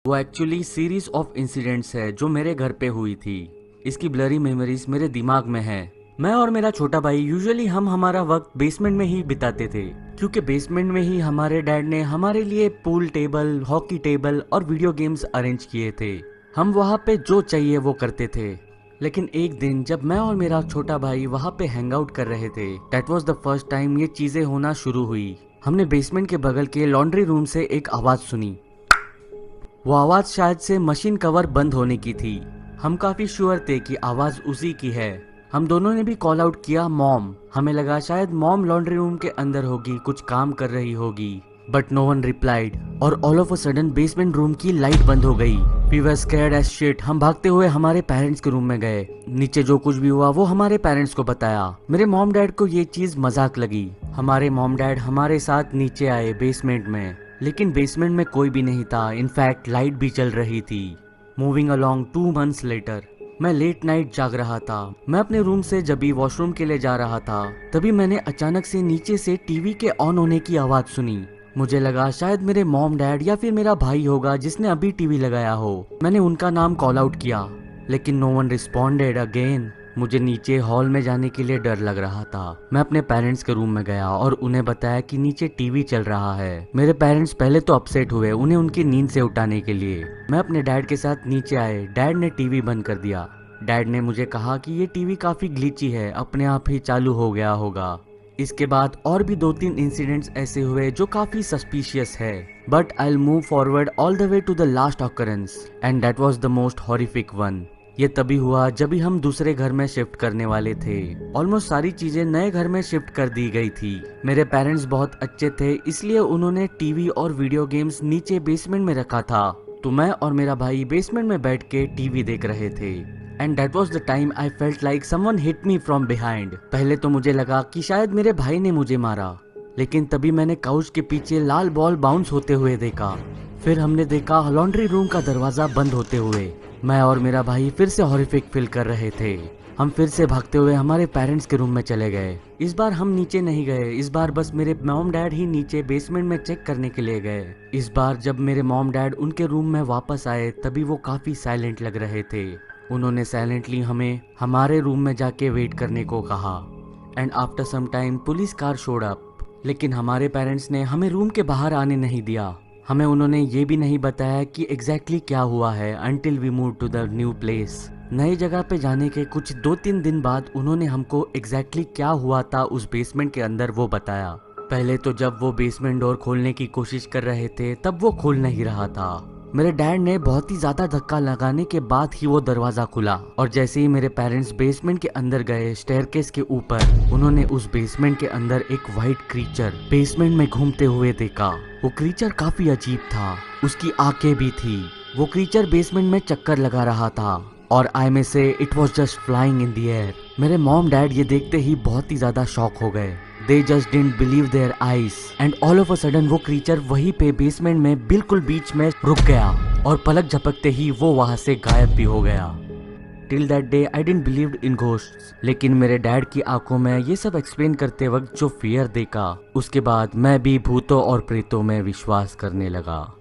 वो actually series of incidents है जो मेरे घर पे हुई थी। इसकी ब्लरी मेमोरीज मेरे दिमाग में है। मैं और मेरा छोटा भाई यूजुअली हम हमारा वक्त बेसमेंट में ही बिताते थे, क्योंकि बेसमेंट में ही हमारे डैड ने हमारे लिए पूल टेबल, हॉकी टेबल और वीडियो गेम्स अरेंज किए थे। हम वहाँ पे जो चाहिए वो करते थे। लेकिन एक दिन जब मैं और मेरा छोटा भाई वहाँ पे हैंग आउट कर रहे थे, that was the first time ये चीजें होना शुरू हुई। हमने बेसमेंट के बगल के लॉन्ड्री रूम से एक आवाज सुनी। वो आवाज शायद से मशीन कवर बंद होने की थी। हम काफी श्योर थे कि आवाज उसी की है। हम दोनों ने भी कॉल आउट किया मॉम। हमें लगा शायद मॉम लॉन्ड्री रूम के अंदर होगी, कुछ काम कर रही होगी, बट नो वन रिप्लाइड। और all of a sudden basement room की लाइट बंद हो गई। We were scared as shit. हम भागते हुए हमारे पेरेंट्स के रूम में गए। नीचे जो कुछ भी हुआ वो हमारे पेरेंट्स को बताया। मेरे मॉम डैड को ये चीज मजाक लगी। हमारे मॉम डैड हमारे साथ नीचे आए बेसमेंट में, लेकिन बेसमेंट में कोई भी नहीं था। इनफैक्ट लाइट भी चल रही थी। मूविंग अलोंग 2 months लेटर, मैं लेट नाइट जाग रहा था। मैं अपने रूम से जब भी वॉशरूम के लिए जा रहा था, तभी मैंने अचानक से नीचे से टीवी के ऑन होने की आवाज सुनी। मुझे लगा शायद मेरे मॉम डैड या फिर मेरा भाई होगा जिसने अभी टीवी लगाया हो। मैंने उनका नाम कॉल आउट किया, लेकिन नो वन रिस्पॉन्डेड अगेन। मुझे नीचे हॉल में जाने के लिए डर लग रहा था। मैं अपने पेरेंट्स के रूम में गया और उन्हें बताया कि नीचे टीवी चल रहा है। मेरे पेरेंट्स पहले तो अपसेट हुए, उन्हें उनकी नींद से उठाने के लिए। मैं अपने डैड के साथ नीचे आए। डैड ने टीवी बंद कर दिया। डैड ने मुझे कहा कि ये टीवी काफी ग्लिची है, अपने आप ही चालू हो गया होगा। इसके बाद और भी 2-3 इंसिडेंट्स ऐसे हुए जो काफी सस्पिशियस है, but I will move forward all the way to the last occurrence, and that was the most horrific one. ये तभी हुआ जब भी हम दूसरे घर में शिफ्ट करने वाले थे। ऑलमोस्ट सारी चीजें नए घर में शिफ्ट कर दी गई थी। मेरे पेरेंट्स बहुत अच्छे थे, इसलिए उन्होंने टीवी और वीडियो गेम्स नीचे बेसमेंट में रखा था। तो मैं और मेरा भाई बेसमेंट में बैठ के टीवी देख रहे थे। And that was the time I felt like someone hit me from behind. पहले तो मुझे लगा कि शायद मेरे भाई ने मुझे मारा, लेकिन तभी मैंने काउच के पीछे लाल बॉल बाउंस होते हुए देखा। फिर हमने देखा लॉन्ड्री रूम का दरवाजा बंद होते हुए। मैं और मेरा भाई फिर से हॉरिफिक फील कर रहे थे। हम फिर से भागते हुए हमारे पेरेंट्स के रूम में चले गए। इस बार हम नीचे नहीं गए। इस बार बस मेरे मॉम डैड ही नीचे बेसमेंट में चेक करने के लिए गए। इस बार जब मेरे मॉम डैड उनके रूम में वापस आए, तभी वो काफी साइलेंट लग रहे थे। उन्होंने साइलेंटली हमें हमारे रूम में जाके वेट करने को कहा। And after some time police car showed up, लेकिन हमारे पेरेंट्स ने हमें रूम के बाहर आने नहीं दिया। हमें उन्होंने ये भी नहीं बताया कि एग्जैक्टली क्या हुआ है until we move to the new place. नई जगह पे जाने के कुछ 2-3 दिन बाद उन्होंने हमको एग्जैक्टली क्या हुआ था उस बेसमेंट के अंदर वो बताया। पहले तो जब वो बेसमेंट डोर खोलने की कोशिश कर रहे थे, तब वो खोल नहीं रहा था। मेरे डैड ने बहुत ही ज्यादा धक्का लगाने के बाद ही वो दरवाजा खुला। और जैसे ही मेरे पेरेंट्स बेसमेंट के अंदर गए, स्टेयरकेस के ऊपर, उन्होंने उस बेसमेंट के अंदर एक व्हाइट क्रीचर बेसमेंट में घूमते हुए देखा। वो क्रीचर काफी अजीब था। उसकी आंखें भी थी। वो क्रीचर बेसमेंट में चक्कर लगा रहा था और आई में से it was just flying in the air. मेरे मॉम डैड ये देखते ही बहुत ही ज्यादा शॉक हो गए। They just didn't believe their eyes. And all of a sudden वो क्रीचर वहीं पे बेसमेंट में बिल्कुल बीच में रुक गया और पलक झपकते ही वो वहां से गायब भी हो गया। Till that day I didn't believe in ghosts. लेकिन मेरे डैड की आंखों में ये सब एक्सप्लेन करते वक्त जो फियर देखा, उसके बाद मैं भी भूतों और प्रेतों में विश्वास करने लगा।